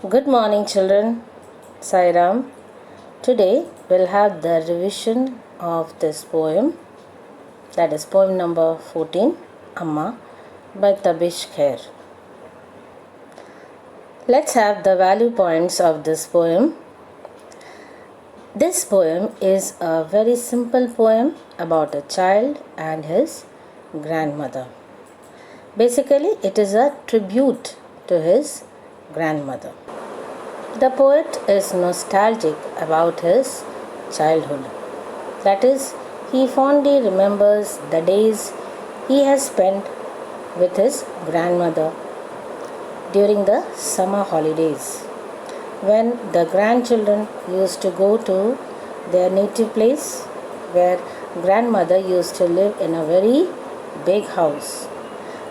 Good morning, children. Sairam. Today we'll have the revision of this poem, that is poem number 14, Amma, by Tabish Khair. Let's have the value points of this poem. This poem is a very simple poem about a child and his grandmother. Basically, it is a tribute to his grandmother. The poet is nostalgic about his childhood. That is, he fondly remembers the days he has spent with his grandmother during the summer holidays, when the grandchildren used to go to their native place, where grandmother used to live in a very big house.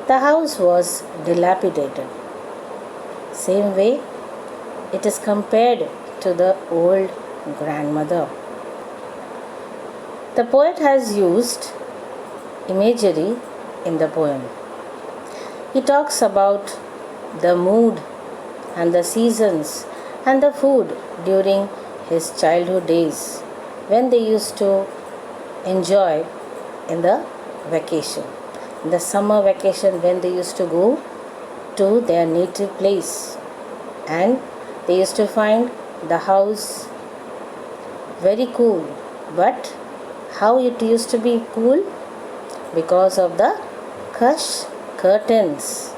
The house was dilapidated. Same way, it is compared to the old grandmother. The poet has used imagery in the poem. He talks about the mood and the seasons and the food during his childhood days, when they used to enjoy in the vacation. In the summer vacation, when they used to go to their native place, and they used to find the house very cool. But how it used to be cool? Because of the khush curtains.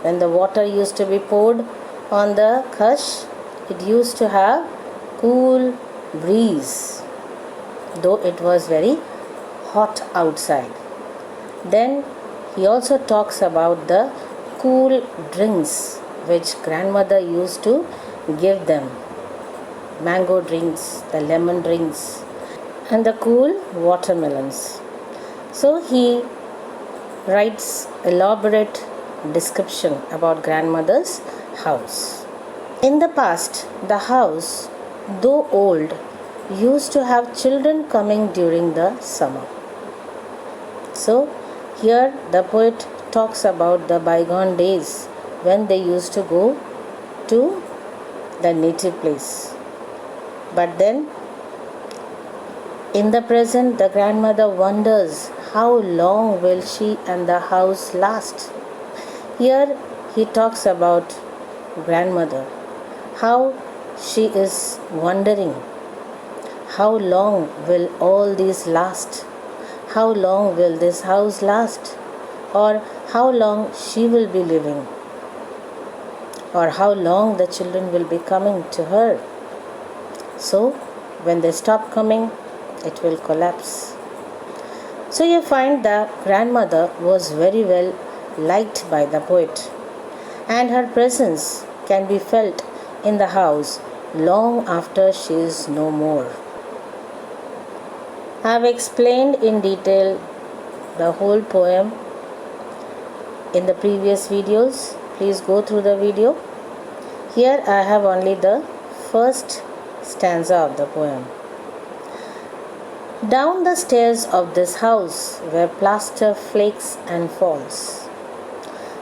When the water used to be poured on the khush, it used to have cool breeze, though it was very hot outside. Then he also talks about the cool drinks which grandmother used to give them. Mango drinks, the lemon drinks, and the cool watermelons. So he writes elaborate description about grandmother's house. In the past, the house, though old, used to have children coming during the summer. So here the poet talks about the bygone days when they used to go to the native place. But then in the present, the grandmother wonders how long will she and the house last. Here he talks about grandmother, how she is wondering how long will all these last, how long will this house last, or how long she will be living, or how long the children will be coming to her. So when they stop coming, it will collapse. So you find the grandmother was very well liked by the poet, and her presence can be felt in the house long after she is no more. I have explained in detail the whole poem in the previous videos. Please go through the video. Here I have only the first stanza of the poem. Down the stairs of this house where plaster flakes and falls,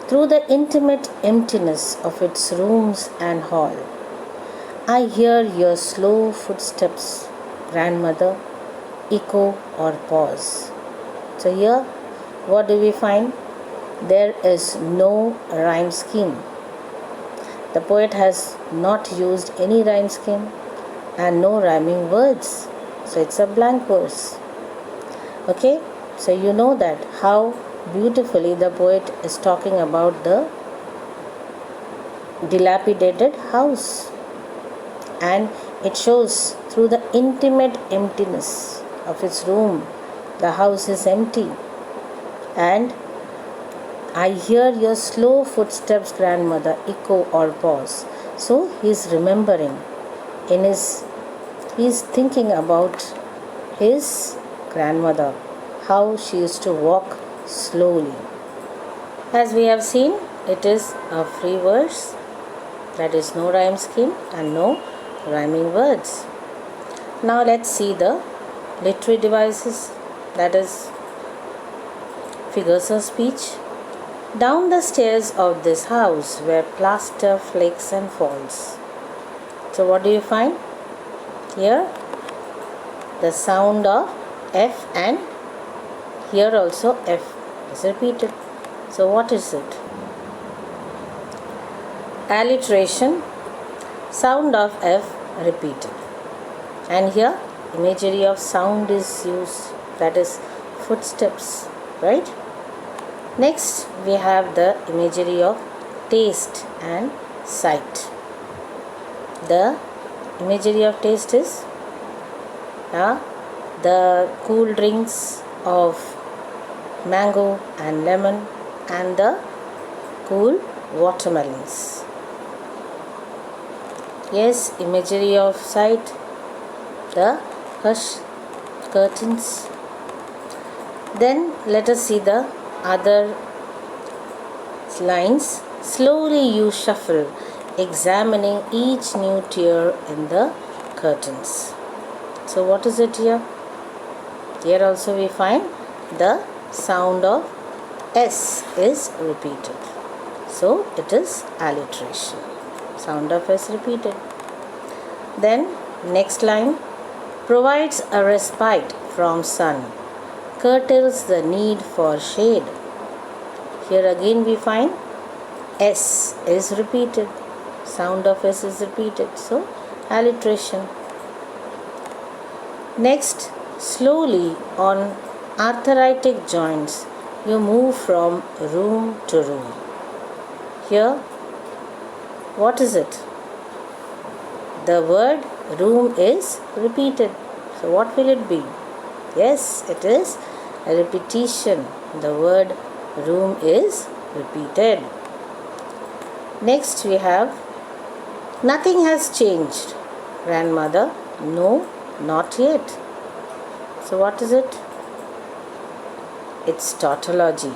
through the intimate emptiness of its rooms and hall, I hear your slow footsteps, grandmother, echo or pause. So here, what do we find? There is no rhyme scheme. The poet has not used any rhyme scheme and no rhyming words. So it's a blank verse. Okay, so you know that how beautifully the poet is talking about the dilapidated house, and it shows through the intimate emptiness of its room. The house is empty, and I hear your slow footsteps, grandmother, echo or pause. So he is remembering he is thinking about his grandmother, how she used to walk slowly. As we have seen, it is a free verse, that is no rhyme scheme and no rhyming words. Now let's see the literary devices, that is figures of speech. Down the stairs of this house where plaster flakes and falls, So what do you find? Here the sound of F, and here also F is repeated. So what is it? Alliteration, sound of F repeated. And here imagery of sound is used, that is footsteps, right? Next we have the imagery of taste and sight. The imagery of taste is the cool drinks of mango and lemon and the cool watermelons. Yes, imagery of sight, the hush curtains. Then let us see the other lines. Slowly you shuffle, examining each new tear in the curtains. So what is it here? Here also we find the sound of S is repeated. So it is alliteration. Sound of S repeated. Then next line, provides a respite from sun, curtails the need for shade. Here again we find S is repeated. Sound of S is repeated. So alliteration. Next, slowly on arthritic joints you move from room to room. Here, what is it? The word room is repeated. So what will it be? Yes, it is a repetition. The word room is repeated. Next we have, nothing has changed. Grandmother, no, not yet. So what is it? It's tautology.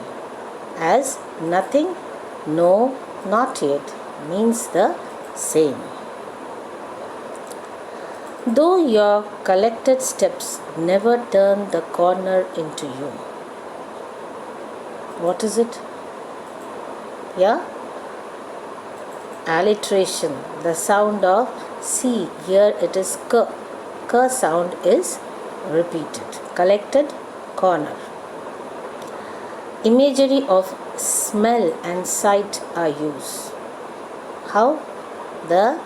As nothing, no, not yet means the same. Though your collected steps never turn the corner into you. What is it? Yeah? Alliteration. The sound of C. Here it is K. K sound is repeated. Collected corner. Imagery of smell and sight are used. How? The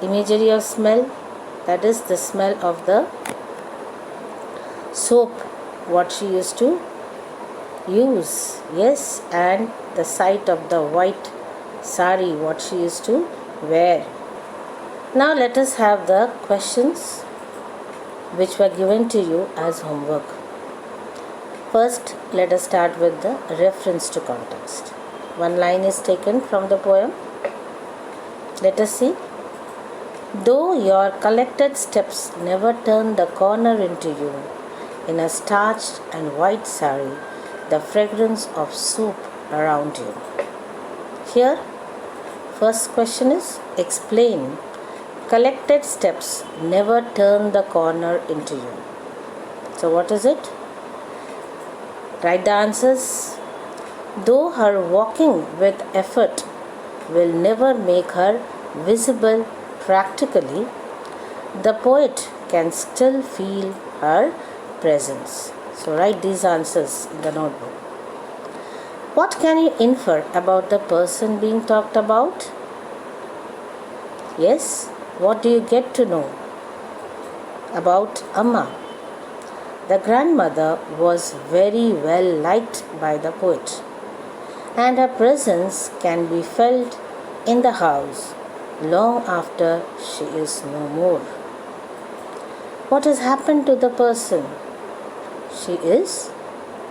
imagery of smell, that is the smell of the soap what she used to use. Yes, and the sight of the white sari what she used to wear. Now let us have the questions which were given to you as homework. First, let us start with the reference to context. One line is taken from the poem. Let us see. Though your collected steps never turn the corner into you, in a starched and white sari, the fragrance of soup around you. Here, first question is, explain. Collected steps never turn the corner into you. So what is it? Write the answers. Though her walking with effort will never make her visible practically, the poet can still feel her presence. So write these answers in the notebook. What can you infer about the person being talked about? Yes, what do you get to know about Amma? The grandmother was very well liked by the poet, and her presence can be felt in the house long after she is no more. What has happened to the person? She is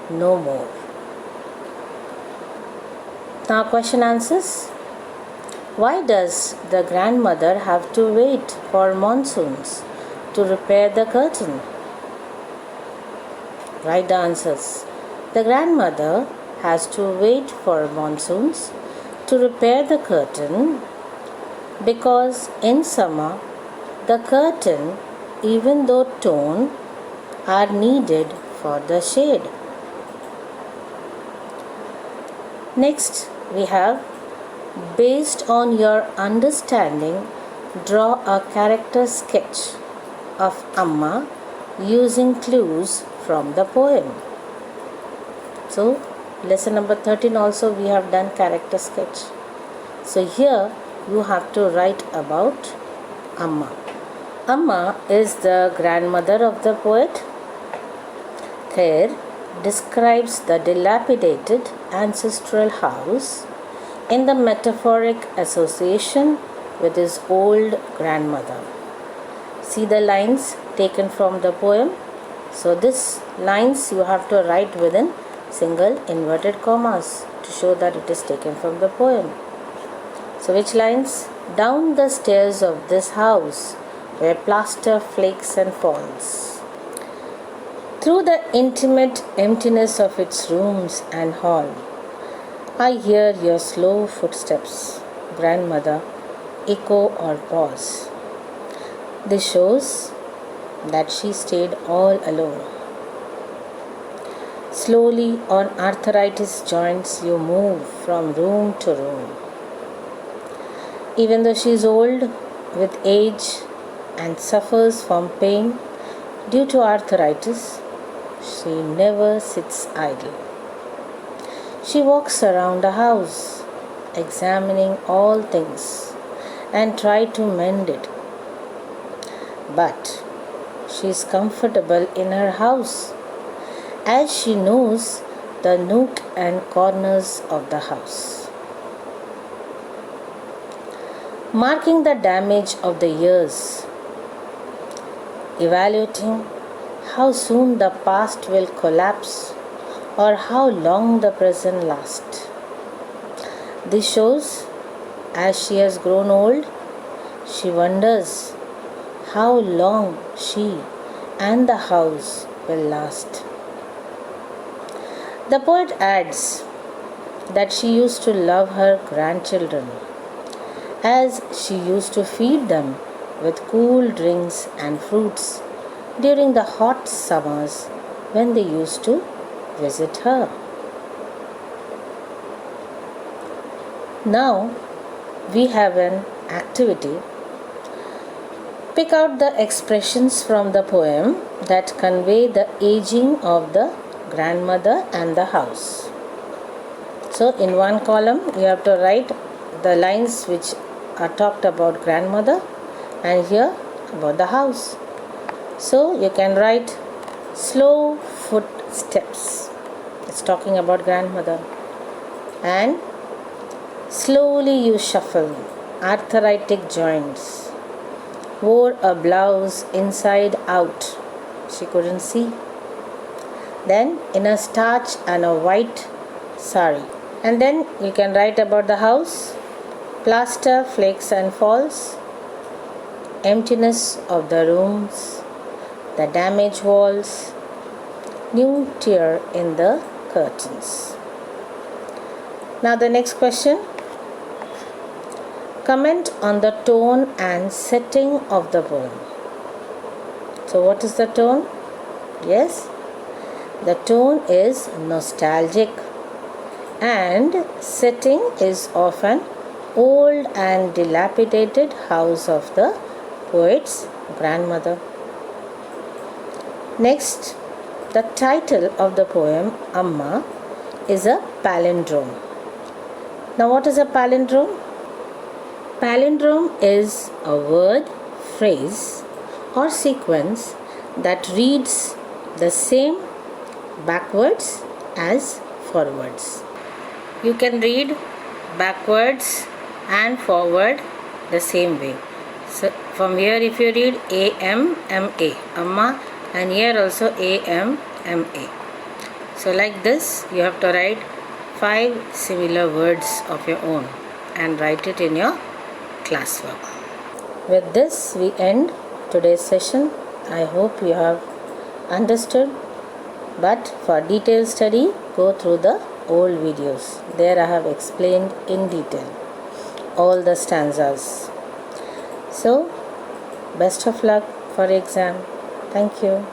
no more. Now question answers. Why does the grandmother have to wait for monsoons to repair the curtain? Write the answers. The grandmother has to wait for monsoons to repair the curtain because in summer the curtain, even though torn, are needed for the shade. Next we have, based on your understanding, Draw a character sketch of Amma using clues from the poem. So, lesson number 13 also we have done character sketch. So, here you have to write about Amma. Amma is the grandmother of the poet. Khair describes the dilapidated ancestral house in the metaphoric association with his old grandmother. See the lines taken from the poem. So these lines you have to write within single inverted commas to show that it is taken from the poem. So which lines? Down the stairs of this house where plaster flakes and falls. Through the intimate emptiness of its rooms and hall, I hear your slow footsteps, grandmother, echo or pause. This shows that she stayed all alone. Slowly on arthritis joints you move from room to room. Even though she is old with age and suffers from pain due to arthritis, she never sits idle. She walks around the house, examining all things and try to mend it. But she is comfortable in her house as she knows the nook and corners of the house. Marking the damage of the years, evaluating how soon the past will collapse or how long the present lasts. This shows as she has grown old, she wonders how long she and the house will last. The poet adds that she used to love her grandchildren as she used to feed them with cool drinks and fruits during the hot summers when they used to visit her. Now we have an activity. Pick out the expressions from the poem that convey the aging of the grandmother and the house. So in one column you have to write the lines which are talked about grandmother and here about the house. So you can write slow footsteps. It's talking about grandmother. And slowly you shuffle, arthritic joints. Wore a blouse inside out. She couldn't see. Then in a starch and a white sari. And then you can write about the house. Plaster flakes and falls. Emptiness of the rooms. The damaged walls. New tear in the curtains. Now the next question. Comment on the tone and setting of the poem. So what is the tone? Yes, the tone is nostalgic and setting is of an old and dilapidated house of the poet's grandmother. Next, the title of the poem, Amma, is a palindrome. Now what is a palindrome? Palindrome is a word, phrase or sequence that reads the same backwards as forwards. You can read backwards and forward the same way. So from here if you read A-M-M-A, Amma, and here also A-M-M-A. So like this you have to write 5 similar words of your own and write it in your classwork. With this we end today's session. I hope you have understood, but for detailed study go through the old videos. There I have explained in detail all the stanzas. So best of luck for exam. Thank you.